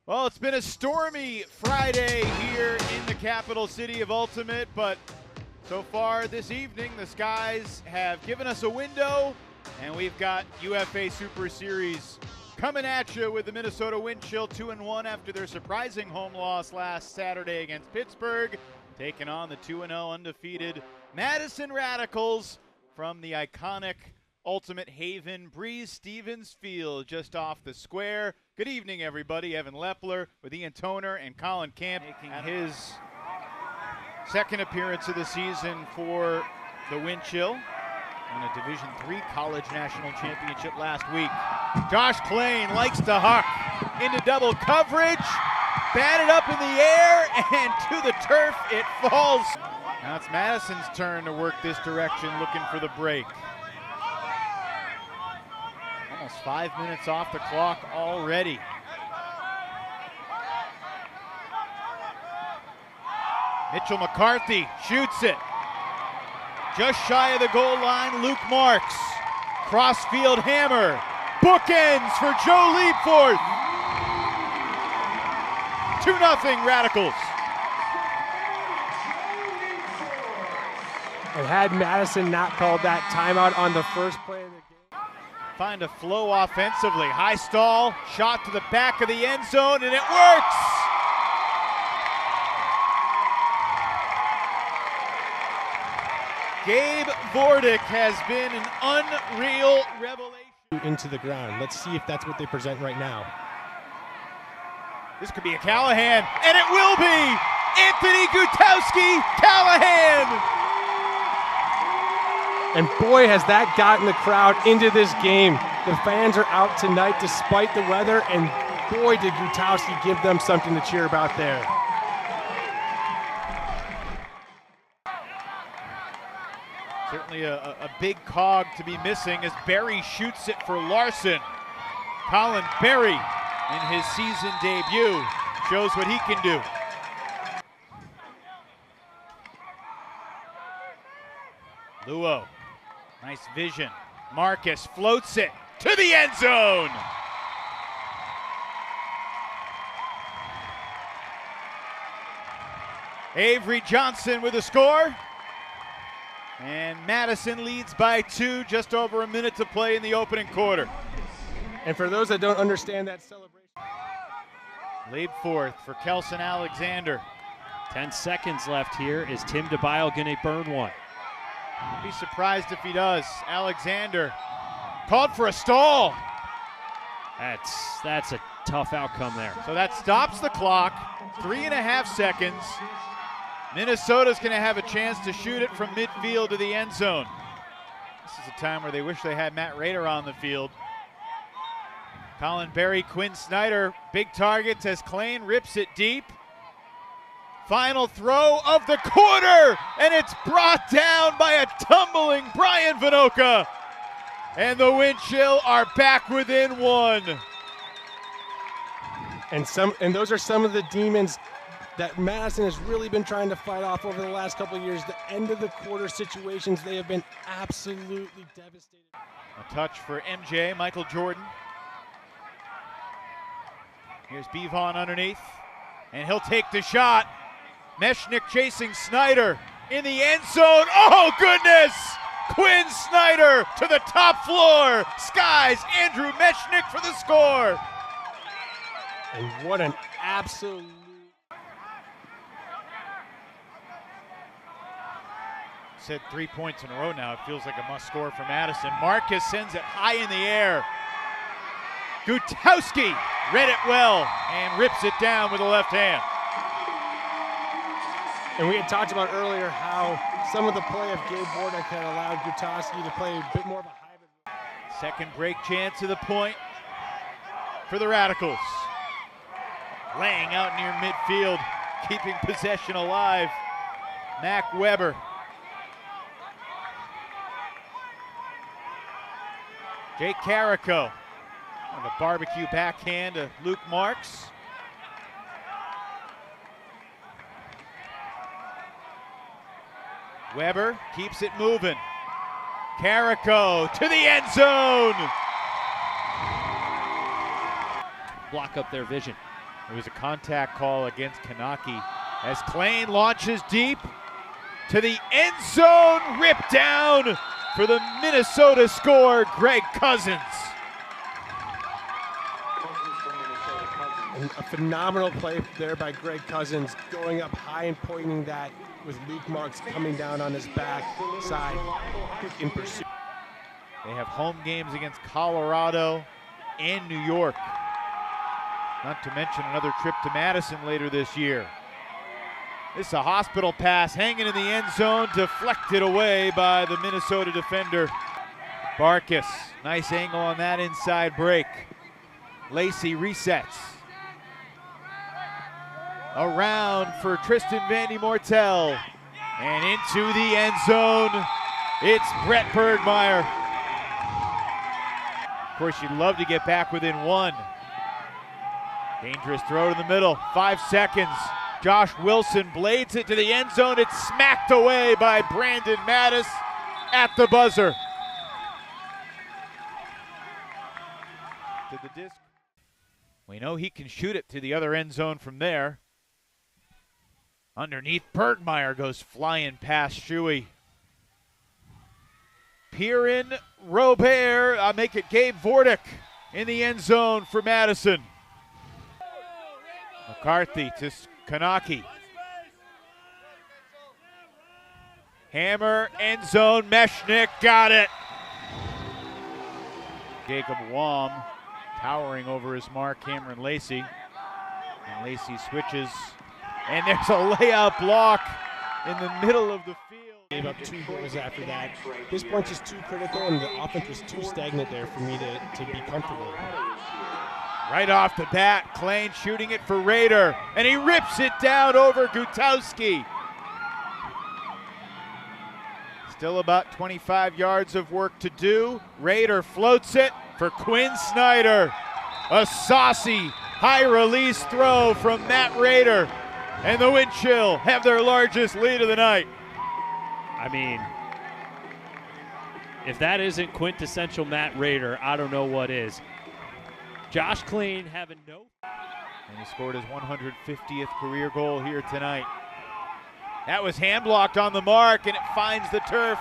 Well, it's been a stormy Friday here in the capital city of Ultimate, but so far this evening, the skies have given us a window, and we've got UFA Super Series coming at you with the Minnesota Windchill 2-1 after their surprising home loss last Saturday against Pittsburgh, taking on the 2-0 undefeated Madison Radicals from the iconic Ultimate Haven Breeze Stevens Field just off the square. Good evening, everybody. Evan Lepler with Ian Toner and Colin Camp making his second appearance of the season for the Windchill. Won a Division III College National Championship last week. Josh Klain likes to huck into double coverage. Batted up in the air and to the turf it falls. Now it's Madison's turn to work this direction, looking for the break. Almost 5 minutes off the clock already. Mitchell McCarthy shoots it. Just shy of the goal line, Luke Marks. Crossfield hammer. Bookends for Joe Liebforth. 2-0 Radicals. And had Madison not called that timeout on the first play of the game. Find a flow offensively. High stall, shot to the back of the end zone, and it works! Gabe Vordick has been an unreal revelation. Into the ground. Let's see if that's what they present right now. This could be a Callahan, and it will be! Anthony Gutowski, Callahan! And boy, has that gotten the crowd into this game. The fans are out tonight despite the weather, and boy, did Gutowski give them something to cheer about there. Certainly a big cog to be missing as Berry shoots it for Larson. Colin Berry in his season debut shows what he can do. Luo, nice vision. Marcus floats it to the end zone. Avery Johnson with a score. And Madison leads by 2, just over a minute to play in the opening quarter. And for those that don't understand that celebration. Liebforth for Kelson Alexander. 10 seconds left here. Is Tim DeBile going to burn one? I'd be surprised if he does. Alexander called for a stall. That's a tough outcome there. So that stops the clock. 3.5 seconds. Minnesota's going to have a chance to shoot it from midfield to the end zone. This is a time where they wish they had Matt Rader on the field. Colin Berry, Quinn Snyder, big targets as Klain rips it deep. Final throw of the quarter, and it's brought down by a tumbling Brian Vinoka. And the Windchill are back within 1. And those are some of the demons that Madison has really been trying to fight off over the last couple of years. The end of the quarter situations, they have been absolutely devastated. A touch for MJ, Michael Jordan. Here's Bevon underneath, and he'll take the shot. Mechanix chasing Snyder in the end zone. Oh, goodness! Quinn Snyder to the top floor. Skies Andrew Mechanix for the score. And what an absolute... Said 3 points in a row now. It feels like a must score for Madison. Marcus sends it high in the air. Gutowski read it well and rips it down with the left hand. And we had talked about earlier how some of the play of Gabe Vordick had allowed Gutowski to play a bit more of a hybrid. Second break chance to the point for the Radicals. Laying out near midfield, keeping possession alive. Mac Weber. Jake Carrico. And a barbecue backhand to Luke Marks. Weber keeps it moving. Carrico to the end zone. Block up their vision. It was a contact call against Kanaki as Klain launches deep to the end zone, ripped down for the Minnesota score, Greg Cousins. And a phenomenal play there by Greg Cousins, going up high and pointing that with Luke Marks coming down on his back side, quick in pursuit. They have home games against Colorado and New York. Not to mention another trip to Madison later this year. This is a hospital pass hanging in the end zone, deflected away by the Minnesota defender. Barkas, nice angle on that inside break. Lacey resets. Around for Tristan Vandy Mortel. And into the end zone, it's Brett Bergmeyer. Of course, you'd love to get back within one. Dangerous throw to the middle, 5 seconds. Josh Wilson blades it to the end zone. It's smacked away by Brandon Mattis at the buzzer. To the disc. We know he can shoot it to the other end zone from there. Underneath, Bergmeyer goes flying past Shuey. Pierin Robert, make it Gabe Vordick in the end zone for Madison. McCarthy to Kanaki. Hammer, end zone, Mechanix, got it. Jacob Wam towering over his mark, Cameron Lacey. And Lacey switches, and there's a layup block in the middle of the field. Gave up 2 goals after that. This point is too critical, and the offense was too stagnant there for me to be comfortable. Right off the bat, Klain shooting it for Rader, and he rips it down over Gutowski. Still about 25 yards of work to do. Rader floats it for Quinn Snyder. A saucy high release throw from Matt Rader, and the Windchill have their largest lead of the night. I mean, if that isn't quintessential Matt Rader, I don't know what is. Josh Klain having no. And he scored his 150th career goal here tonight. That was hand blocked on the mark, and it finds the turf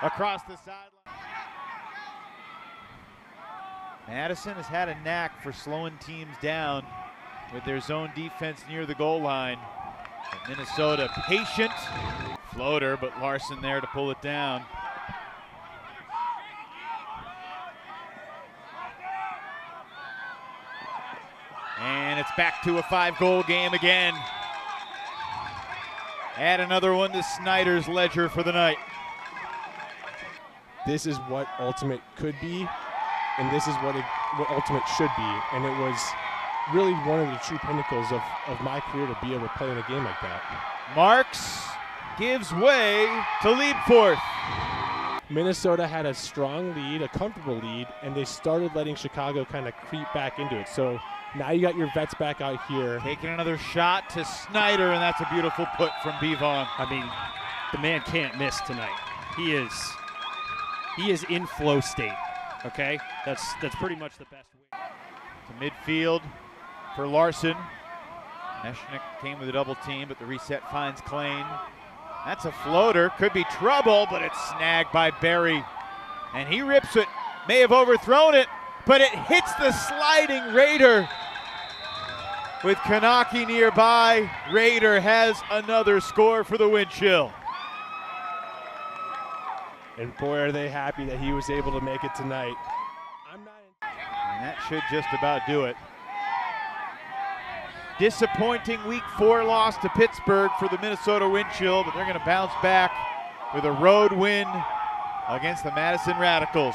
across the sideline. Madison has had a knack for slowing teams down with their zone defense near the goal line. But Minnesota patient. Floater, but Larson there to pull it down. And it's back to a 5-goal game again. Add another one to Snyder's ledger for the night. This is what Ultimate could be, and this is what Ultimate should be. And it was really one of the true pinnacles of my career to be able to play in a game like that. Marks gives way to Leapforth. Minnesota had a strong lead, a comfortable lead, and they started letting Chicago kind of creep back into it. So now you got your vets back out here. Taking another shot to Snyder, and that's a beautiful put from Bevon. I mean, the man can't miss tonight. He is in flow state. Okay, that's pretty much the best way. To midfield for Larson. Mechanix came with a double team, but the reset finds Klain. That's a floater, could be trouble, but it's snagged by Berry. And he rips it, may have overthrown it, but it hits the sliding Rader. With Kanaki nearby, Rader has another score for the Windchill. And boy, are they happy that he was able to make it tonight. And that should just about do it. Disappointing Week 4 loss to Pittsburgh for the Minnesota Windchill, but they're going to bounce back with a road win against the Madison Radicals.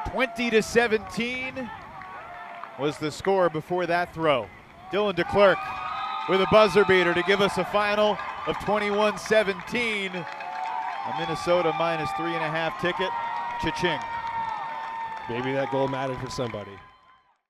20-17 was the score before that throw. Dylan DeClerc with a buzzer beater to give us a final of 21-17. A Minnesota -3.5 ticket. Cha-ching. Maybe that goal mattered for somebody.